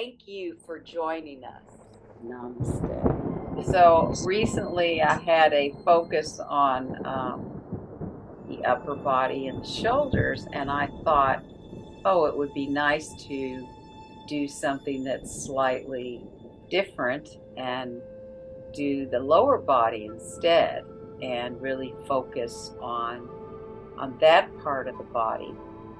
thank you for joining us. Namaste. So recently I had a focus on the upper body and the shoulders, and I thought, oh, it would be nice to do something that's slightly different and do the lower body instead and really focus on that part of the body.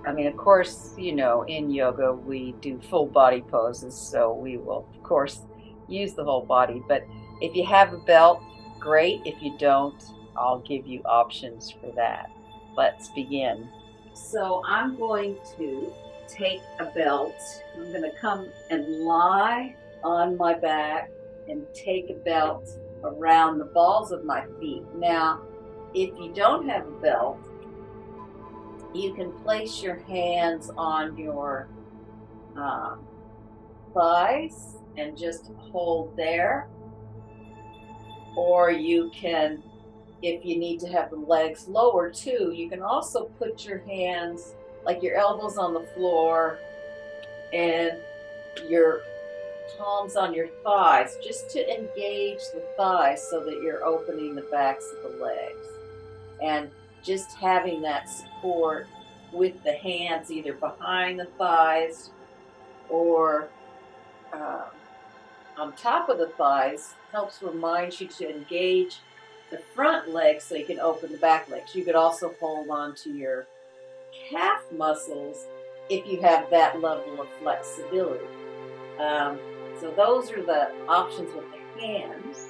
I mean, of course, in yoga we do full body poses, so we will, of course, use the whole body. But if you have a belt, great. If you don't, I'll give you options for that. Let's begin. So I'm going to take a belt. I'm going to come and lie on my back and take a belt around the balls of my feet. Now, if you don't have a belt, you can place your hands on your um, thighs and just hold there. Or you can, if you need to have the legs lower too, you can also put your hands, like your elbows on the floor and your palms on your thighs, just to engage the thighs so that you're opening the backs of the legs. And just having that support with the hands either behind the thighs or um, on top of the thighs helps remind you to engage the front legs so you can open the back legs. You could also hold on to your calf muscles if you have that level of flexibility. Um, so those are the options with the hands.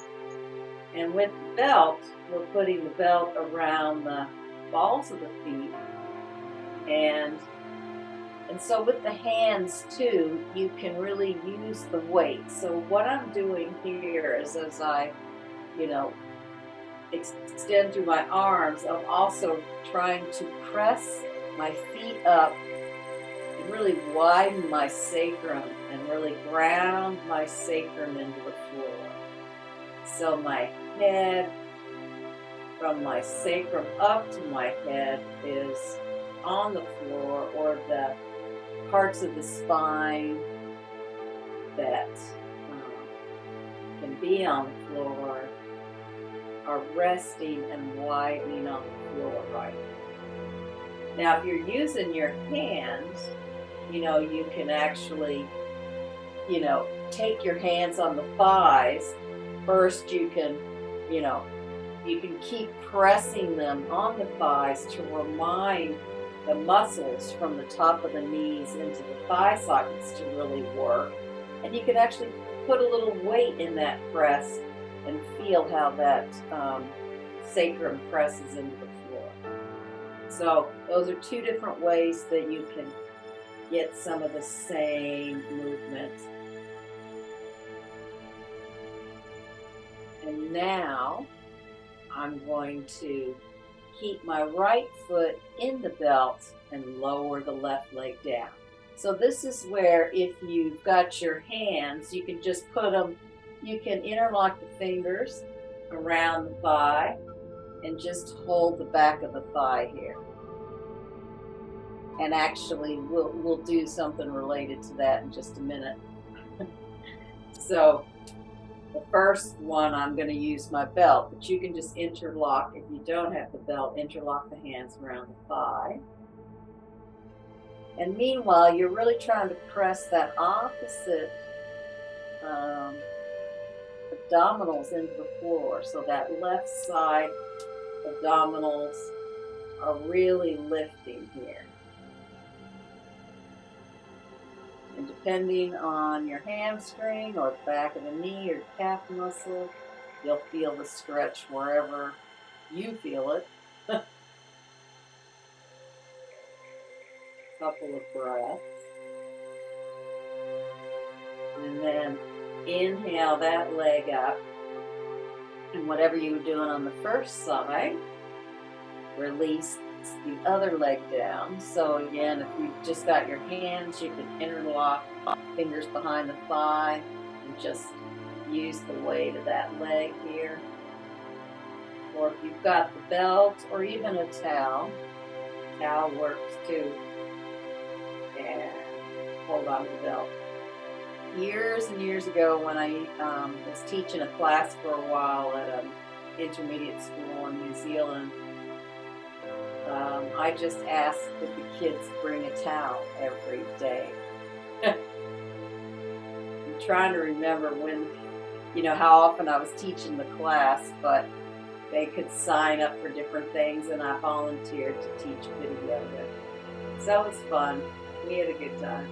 And with the belt, we're putting the belt around the balls of the feet. And so with the hands too, you can really use the weight. So what I'm doing here is as I, you know, extend through my arms, I'm also trying to press my feet up and really widen my sacrum and really ground my sacrum into the floor. So my head, from my sacrum up to my head, is on the floor, or the parts of the spine that can be on the floor are resting and widening on the floor right now. If you're using your hands, you can actually, take your hands on the thighs. First, you know, you can keep pressing them on the thighs to remind the muscles from the top of the knees into the thigh sockets to really work. And you can actually put a little weight in that press and feel how that sacrum presses into the floor. So those are two different ways that you can get some of the same movement. And now I'm going to keep my right foot in the belt and lower the left leg down. So this is where, if you've got your hands, you can just put them, you can interlock the fingers around the thigh and just hold the back of the thigh here. And actually, we'll do something related to that in just a minute. So the first one, I'm going to use my belt, but you can just interlock. If you don't have the belt, interlock the hands around the thigh. And meanwhile, you're really trying to press that opposite abdominals into the floor. So that left side abdominals are really lifting here. And depending on your hamstring or the back of the knee or calf muscle, you'll feel the stretch wherever you feel it. Couple of breaths. And then inhale that leg up. And whatever you were doing on the first side, release the other leg down. So again, if you've just got your hands, you can interlock fingers behind the thigh and just use the weight of that leg here. Or if you've got the belt or even a towel works too. And hold on to the belt. Years and years ago when I was teaching a class for a while at an intermediate school in New Zealand, I just asked that the kids bring a towel every day. I'm trying to remember when, how often I was teaching the class, but they could sign up for different things, and I volunteered to teach video. So that was fun. We had a good time.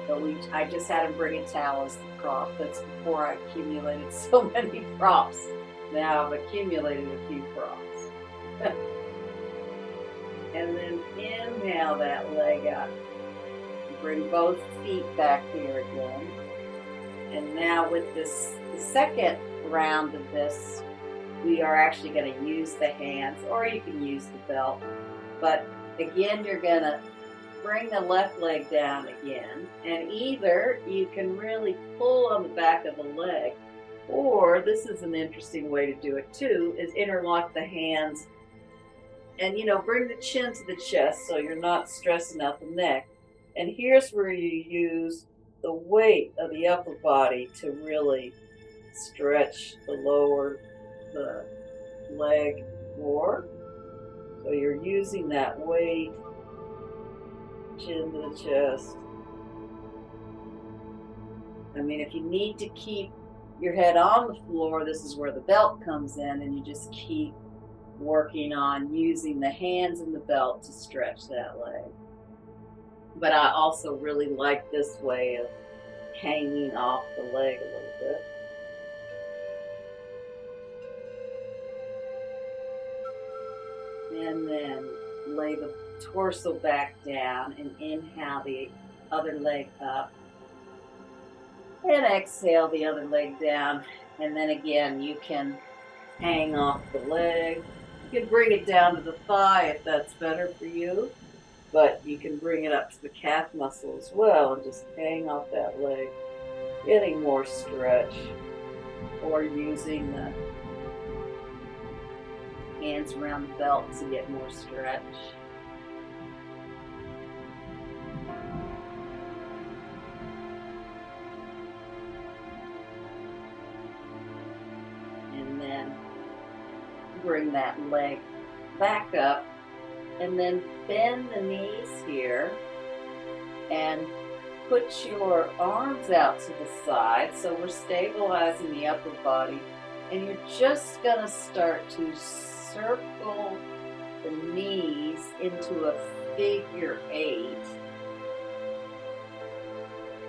But I just had them bring a towel as the prop. That's before I accumulated so many props. Now I've accumulated a few props. And then inhale that leg up. Bring both feet back here again. And now with the second round of this, we are actually going to use the hands, or you can use the belt. But again, you're going to bring the left leg down again, and either you can really pull on the back of the leg, or this is an interesting way to do it too, is interlock the hands and bring the chin to the chest so you're not stressing out the neck. And here's where you use the weight of the upper body to really stretch the leg more. So you're using that weight, chin to the chest. I mean, if you need to keep your head on the floor, this is where the belt comes in, and you just keep working on using the hands and the belt to stretch that leg. But I also really like this way of hanging off the leg a little bit. And then lay the torso back down and inhale the other leg up. And exhale the other leg down. And then again, you can hang off the leg. You can bring it down to the thigh if that's better for you. But you can bring it up to the calf muscle as well and just hang off that leg, getting more stretch, or using the hands around the belt to get more stretch. And then bring that leg back up, and then bend the knees here and put your arms out to the side. So we're stabilizing the upper body, and you're just going to start to circle the knees into a figure 8.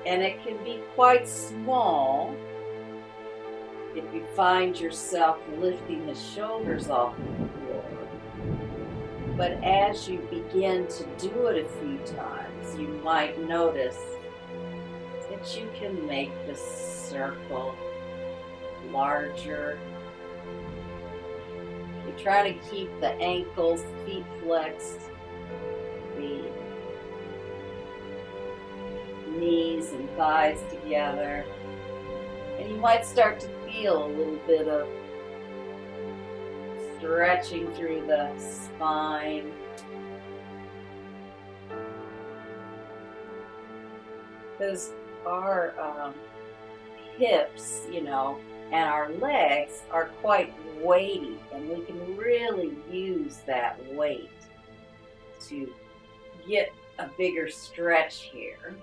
And it can be quite small if you find yourself lifting the shoulders off the floor. But as you begin to do it a few times, you might notice that you can make the circle larger. You try to keep the ankles, feet flexed, the knees and thighs together. And you might start to feel a little bit of stretching through the spine. Because our hips, and our legs are quite weighty, and we can really use that weight to get a bigger stretch here.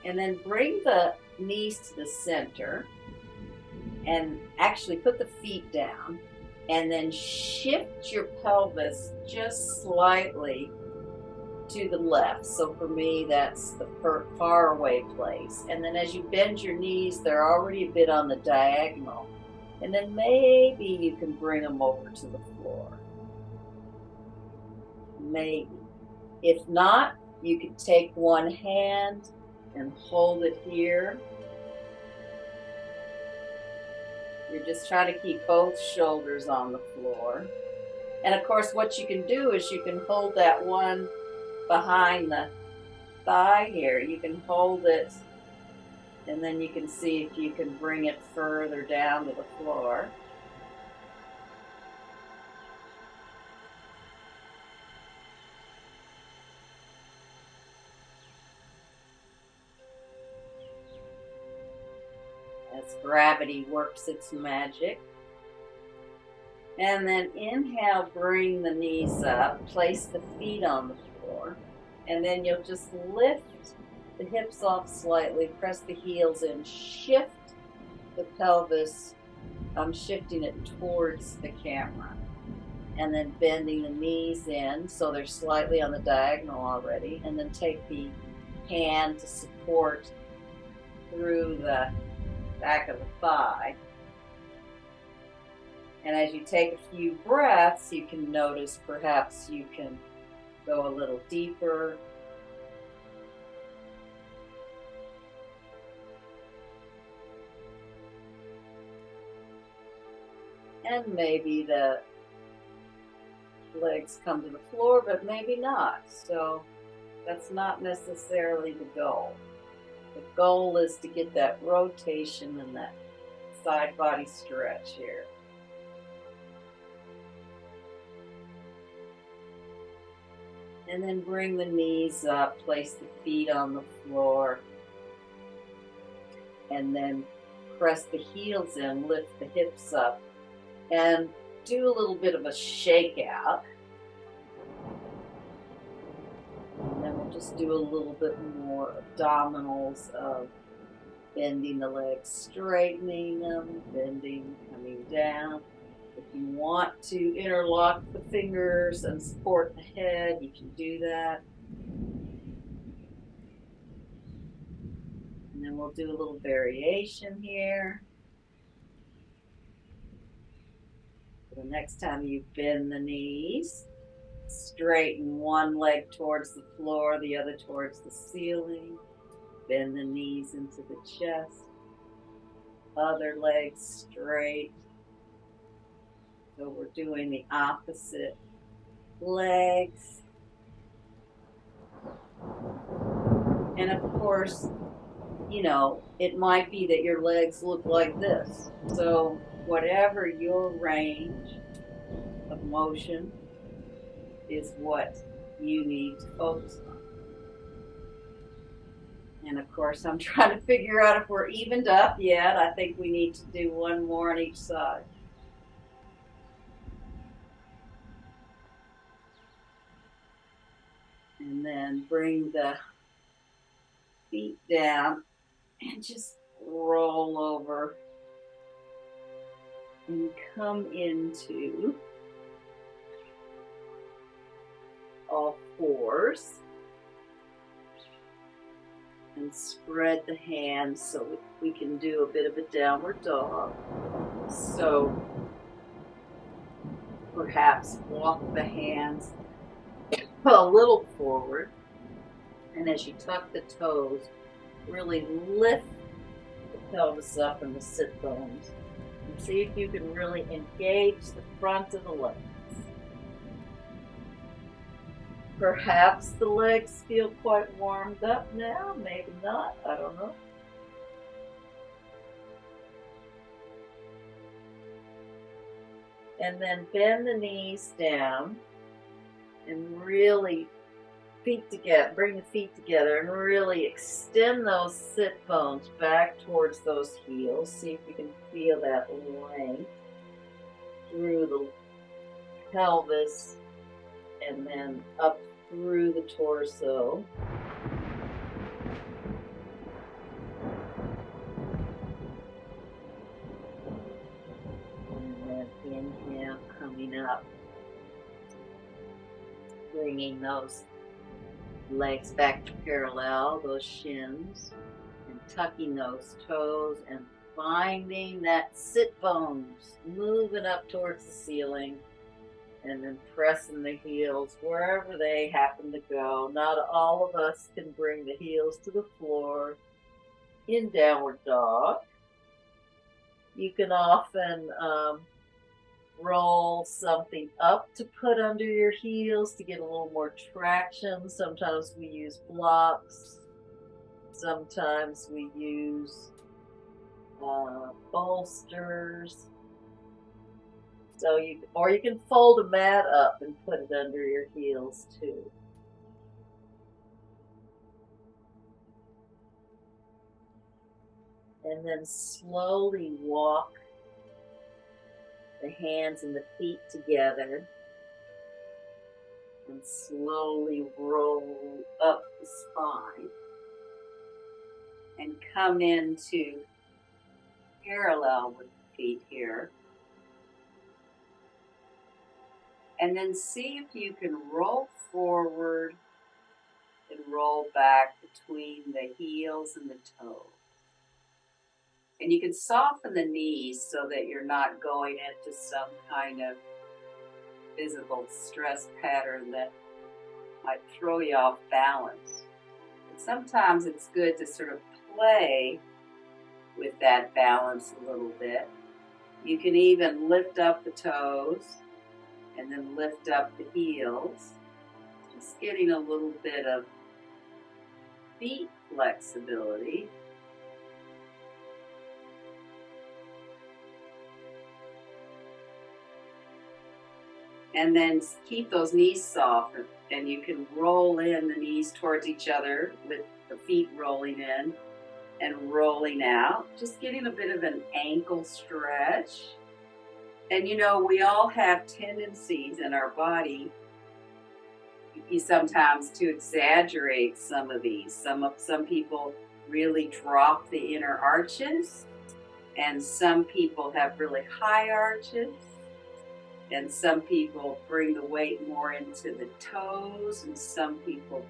And then bring the knees to the center and actually put the feet down, and then shift your pelvis just slightly to the left. So for me, that's the far away place. And then as you bend your knees, they're already a bit on the diagonal. And then maybe you can bring them over to the floor. Maybe. If not, you could take one hand and hold it here. You're just trying to keep both shoulders on the floor. And of course, what you can do is you can hold that one behind the thigh here. You can hold it, and then you can see if you can bring it further down to the floor. as gravity works its magic. And then inhale, bring the knees up, place the feet on the floor, and then you'll just lift the hips off slightly, press the heels in, shift the pelvis. I'm shifting it towards the camera, and then bending the knees in so they're slightly on the diagonal already, and then take the hand to support through the back of the thigh. And as you take a few breaths, you can notice perhaps you can go a little deeper. And maybe the legs come to the floor, but maybe not. So that's not necessarily the goal. The goal is to get that rotation and that side body stretch here. And then bring the knees up, place the feet on the floor, and then press the heels in, lift the hips up, and do a little bit of a shake out. And then we'll just do a little bit more abdominals of bending the legs, straightening them, bending, coming down. If you want to interlock the fingers and support the head, you can do that. And then we'll do a little variation here. The next time you bend the knees, straighten one leg towards the floor, the other towards the ceiling. Bend the knees into the chest. Other leg straight. So we're doing the opposite legs. And of course, you know, it might be that your legs look like this. So whatever your range of motion is what you need to focus on. And of course, I'm trying to figure out if we're evened up yet. I think we need to do one more on each side. And then bring the feet down and just roll over and come into all fours and spread the hands so we can do a bit of a downward dog. So perhaps walk the hands a little forward, and as you tuck the toes, really lift the pelvis up and the sit bones. And see if you can really engage the front of the legs. Perhaps the legs feel quite warmed up now, maybe not, I don't know. And then bend the knees down and really bring the feet together and really extend those sit bones back towards those heels. See if you can feel that length through the pelvis and then up through the torso. And then inhale, coming up, bringing those legs back to parallel, those shins, and tucking those toes and finding that sit bones moving up towards the ceiling, and then pressing the heels wherever they happen to go. Not all of us can bring the heels to the floor in downward dog. You can often roll something up to put under your heels to get a little more traction. Sometimes we use blocks. Sometimes we use bolsters. So you can fold a mat up and put it under your heels too. And then slowly walk the hands and the feet together. And slowly roll up the spine. And come into parallel with the feet here. And then see if you can roll forward and roll back between the heels and the toes. And you can soften the knees so that you're not going into some kind of physical stress pattern that might throw you off balance. And sometimes it's good to sort of play with that balance a little bit. You can even lift up the toes and then lift up the heels. Just getting a little bit of feet flexibility. And then keep those knees soft, and you can roll in the knees towards each other with the feet rolling in and rolling out. Just getting a bit of an ankle stretch. And you know, we all have tendencies in our body sometimes to exaggerate some of these. Some people really drop the inner arches, and some people have really high arches, and some people bring the weight more into the toes, and some people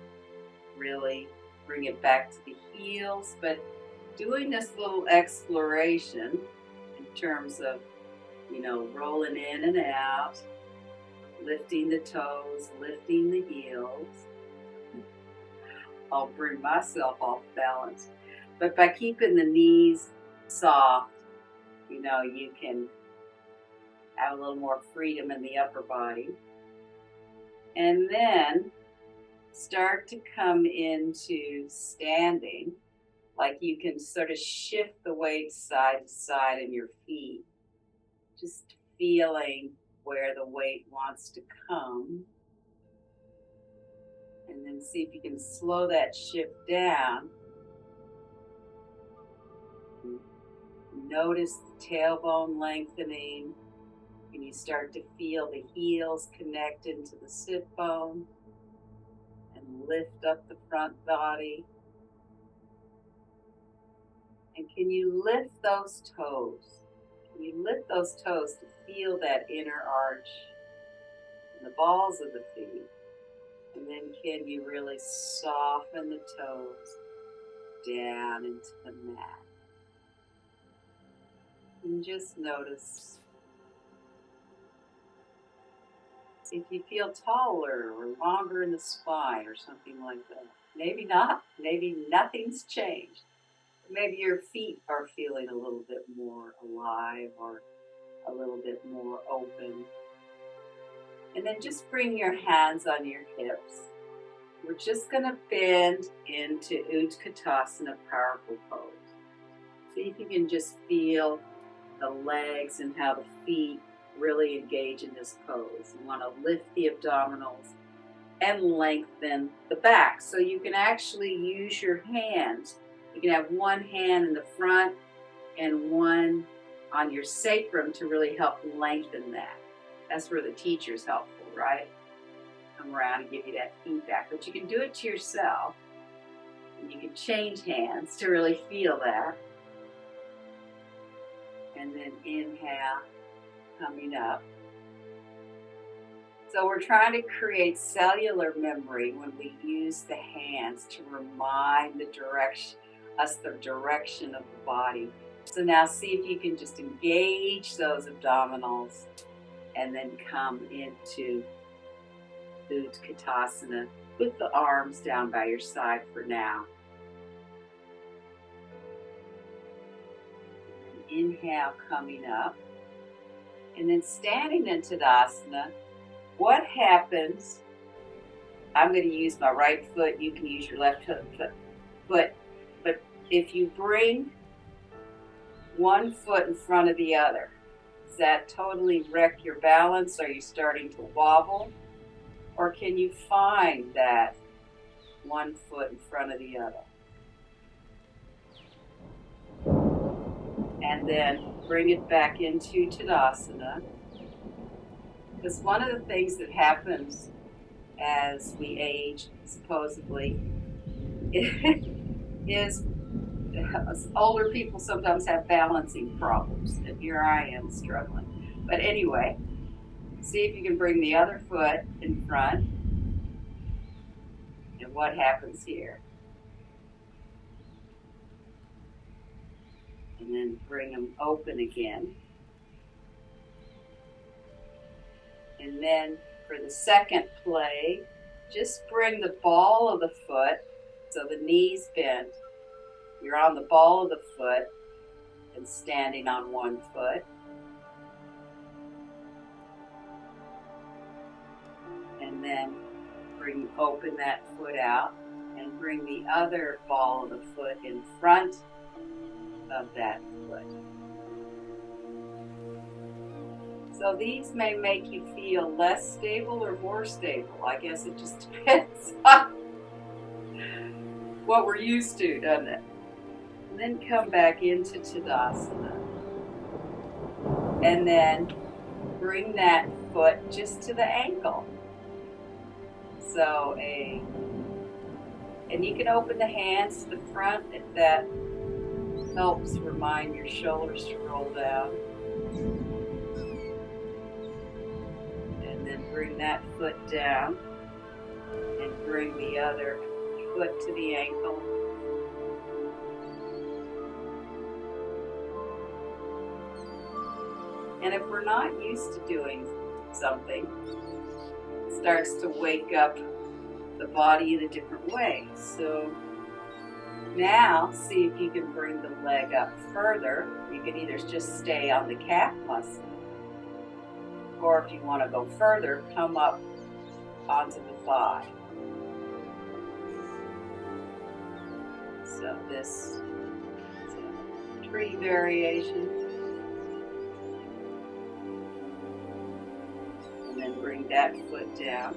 really bring it back to the heels. But doing this little exploration in terms of, you know, rolling in and out, lifting the toes, lifting the heels. I'll bring myself off balance. But by keeping the knees soft, you know, you can have a little more freedom in the upper body. And then start to come into standing, like you can sort of shift the weight side to side in your feet, just feeling where the weight wants to come. And then see if you can slow that shift down. Notice the tailbone lengthening. And you start to feel the heels connect into the sit bone and lift up the front body. And can you lift those toes? Can you lift those toes to feel that inner arch in the balls of the feet? And then can you really soften the toes down into the mat? And just notice if you feel taller or longer in the spine or something like that. Maybe not. Maybe nothing's changed. Maybe your feet are feeling a little bit more alive or a little bit more open. And then just bring your hands on your hips. We're just going to bend into Utkatasana, powerful pose. See if you can just feel the legs and how the feet really engage in this pose. You want to lift the abdominals and lengthen the back. So you can actually use your hands. You can have one hand in the front and one on your sacrum to really help lengthen that. That's where the teacher's helpful, right? Come around and give you that feedback. But you can do it to yourself. And you can change hands to really feel that. And then inhale, coming up. So we're trying to create cellular memory when we use the hands to remind the direction of the body. So now see if you can just engage those abdominals and then come into Utkatasana with the arms down by your side for now. Inhale, coming up. And then standing in Tadasana, what happens, I'm going to use my right foot, you can use your left foot, but if you bring one foot in front of the other, does that totally wreck your balance? Are you starting to wobble? Or can you find that one foot in front of the other? then bring it back into Tadasana. Because one of the things that happens as we age, supposedly, is older people sometimes have balancing problems, and here I am struggling. But anyway, see if you can bring the other foot in front, and what happens here. And then bring them open again. And then for the second play, just bring the ball of the foot, so the knees bent. You're on the ball of the foot and standing on one foot. And then open that foot out and bring the other ball of the foot in front of that foot. So these may make you feel less stable or more stable. I guess it just depends on what we're used to, doesn't it? And then come back into Tadasana. And then bring that foot just to the ankle. So and you can open the hands to the front if that helps remind your shoulders to roll down. And then bring that foot down and bring the other foot to the ankle. And if we're not used to doing something, it starts to wake up the body in a different way. So now see if you can bring the leg up further. You can either just stay on the calf muscle, or if you want to go further, come up onto the thigh. So this is a tree variation. And then bring that foot down.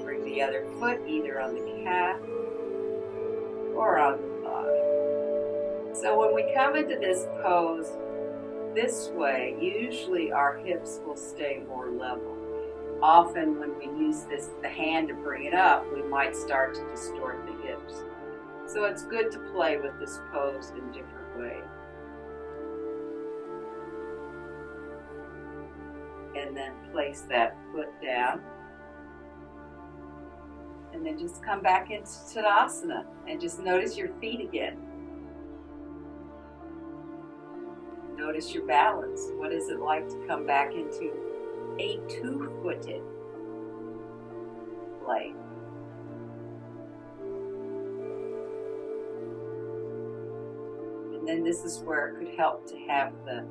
Bring the other foot either on the calf or on the thigh. So when we come into this pose this way, usually our hips will stay more level. Often when we use the hand to bring it up, we might start to distort the hips. So it's good to play with this pose in different ways. And then place that foot down. And then just come back into Tadasana and just notice your feet again. Notice your balance. What is it like to come back into a two-footed play? And then this is where it could help to have the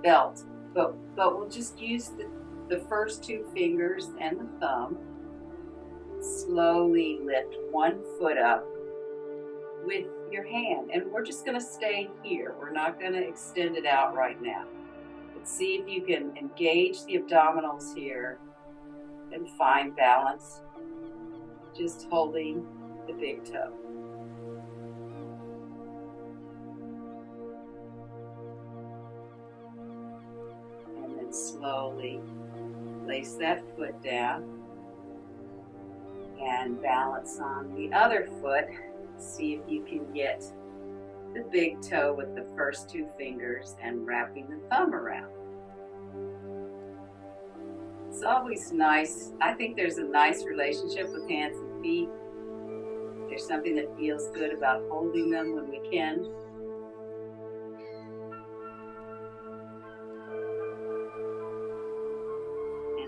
belt. But we'll just use the first two fingers and the thumb. Slowly lift one foot up with your hand. And we're just going to stay here. We're not going to extend it out right now. But see if you can engage the abdominals here and find balance. Just holding the big toe. Slowly place that foot down and balance on the other foot. See if you can get the big toe with the first two fingers and wrapping the thumb around. It's always nice. I think there's a nice relationship with hands and feet. There's something that feels good about holding them when we can.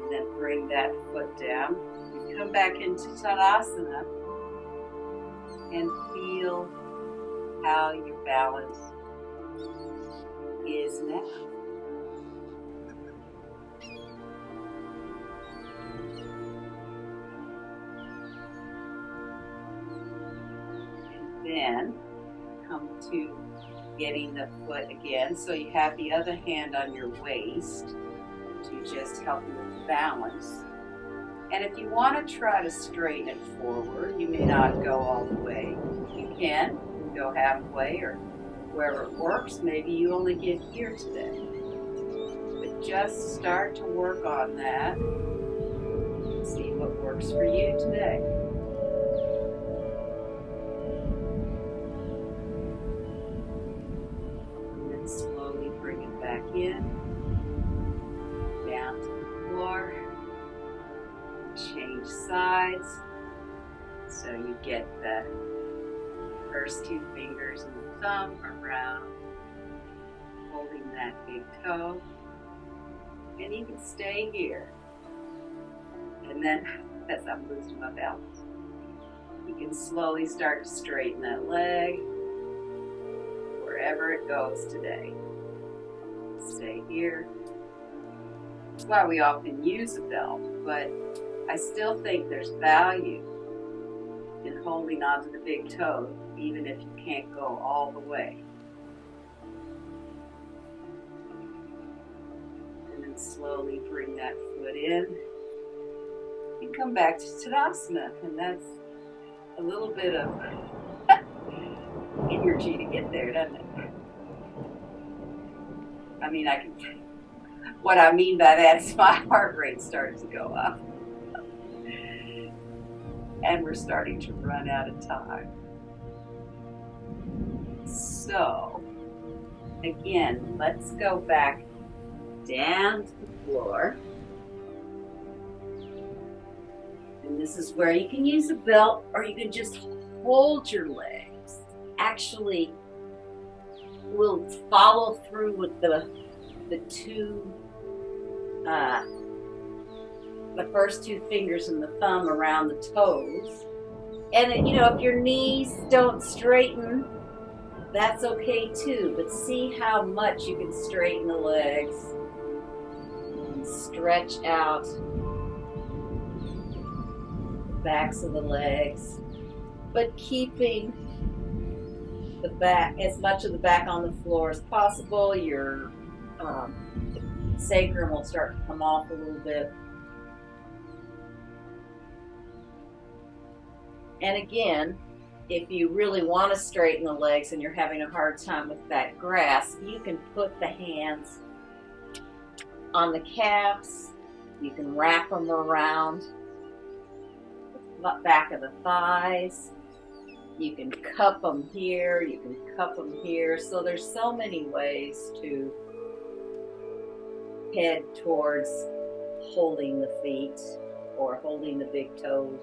Then bring that foot down and come back into Tadasana and feel how your balance is now. And then come to getting the foot again. So you have the other hand on your waist to just help you with balance. And if you want to try to straighten it forward, you may not go all the way. You can go halfway or Wherever it works, maybe you only get here today. But just start to work on that. See what works for you today. And then slowly bring it back in, down to the floor. Change sides so you get the first two fingers and the thumb around, holding that big toe. And you can stay here. And then, as I'm losing my balance, you can slowly start to straighten that leg wherever it goes today. Stay here. That's why we often use a belt, but I still think there's value in holding onto the big toe, even if you can't go all the way. And then slowly bring that foot in and come back to Tadasana. And that's a little bit of energy to get there, doesn't it? I mean, what I mean by that is my heart rate starts to go up. And we're starting to run out of time. So, again, let's go back down to the floor. And this is where you can use a belt or you can just hold your legs. Actually, we'll follow through with the first two fingers and the thumb around the toes. And if your knees don't straighten, that's okay too. But see how much you can straighten the legs and stretch out the backs of the legs, but keeping the back, as much of the back on the floor as possible. Your sacrum will start to come off a little bit. And again, if you really want to straighten the legs and you're having a hard time with that grasp, you can put the hands on the calves. You can wrap them around the back of the thighs. You can cup them here. You can cup them here. So there's so many ways to head towards holding the feet or holding the big toes.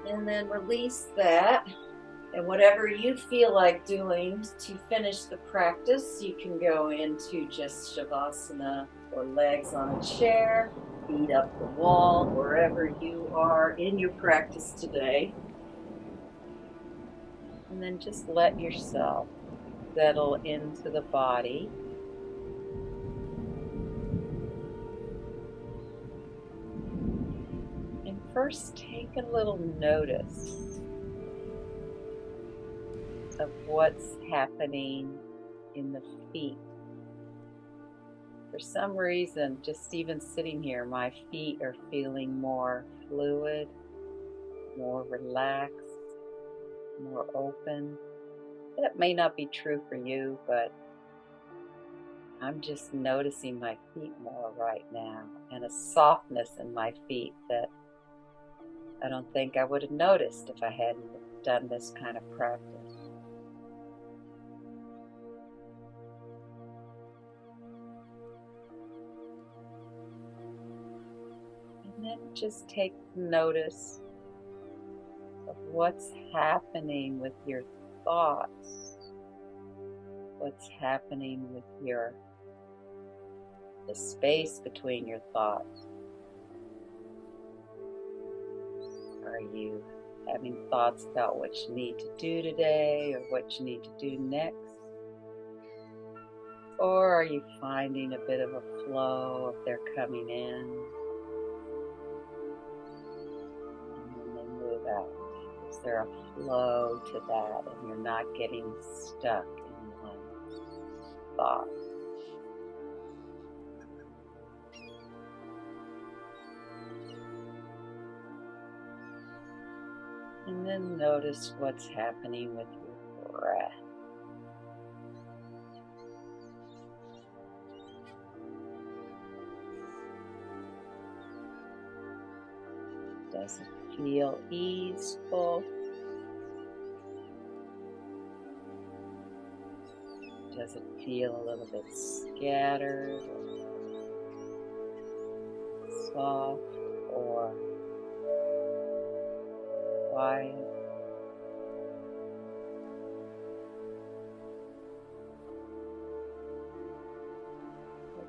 And then release that. And whatever you feel like doing to finish the practice, you can go into just Shavasana or legs on a chair, feet up the wall, wherever you are in your practice today. And then just let yourself settle into the body. And first take a little notice of what's happening in the feet. For some reason, just even sitting here, my feet are feeling more fluid, more relaxed, more open. That may not be true for you, but I'm just noticing my feet more right now, and a softness in my feet that I don't think I would have noticed if I hadn't done this kind of practice. And then just take notice of what's happening with your thoughts, what's happening with the space between your thoughts. Are you having thoughts about what you need to do today or what you need to do next? Or are you finding a bit of a flow if they're coming in and then they move out? Is there a flow to that and you're not getting stuck in one thought? And then notice what's happening with your breath. Does it feel easeful? Does it feel a little bit scattered, soft, or quiet?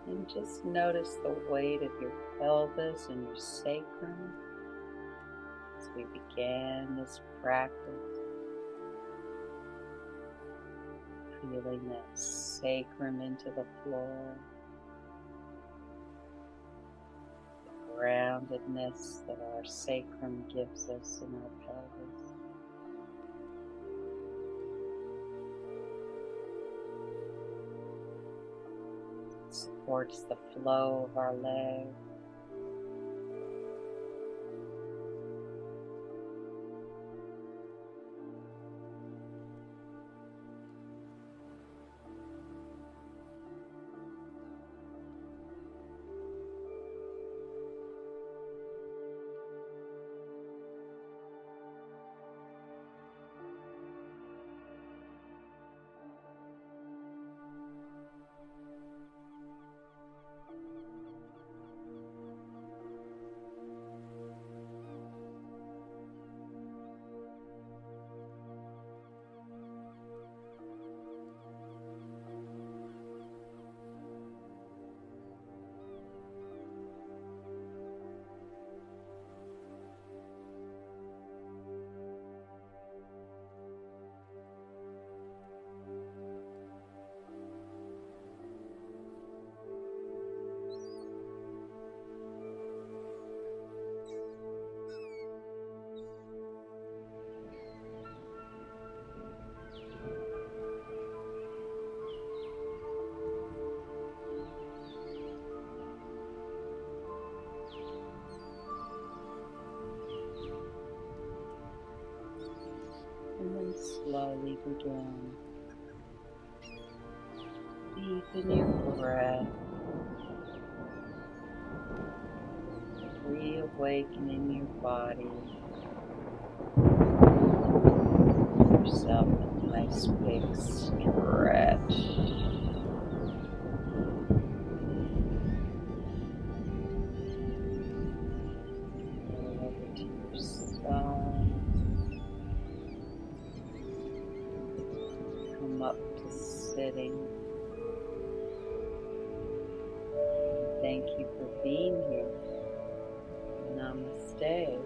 And just notice the weight of your pelvis and your sacrum as we began this practice. Feeling that sacrum into the floor, the groundedness that our sacrum gives us in our pelvis. It supports the flow of our legs. And then slowly begin. Deepen your breath, reawakening your body. Give yourself a nice big stretch. Roll over to your side. Come up to sitting. Thank you for being here. Namaste.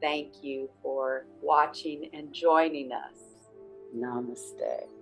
thank you for watching and joining us. Namaste.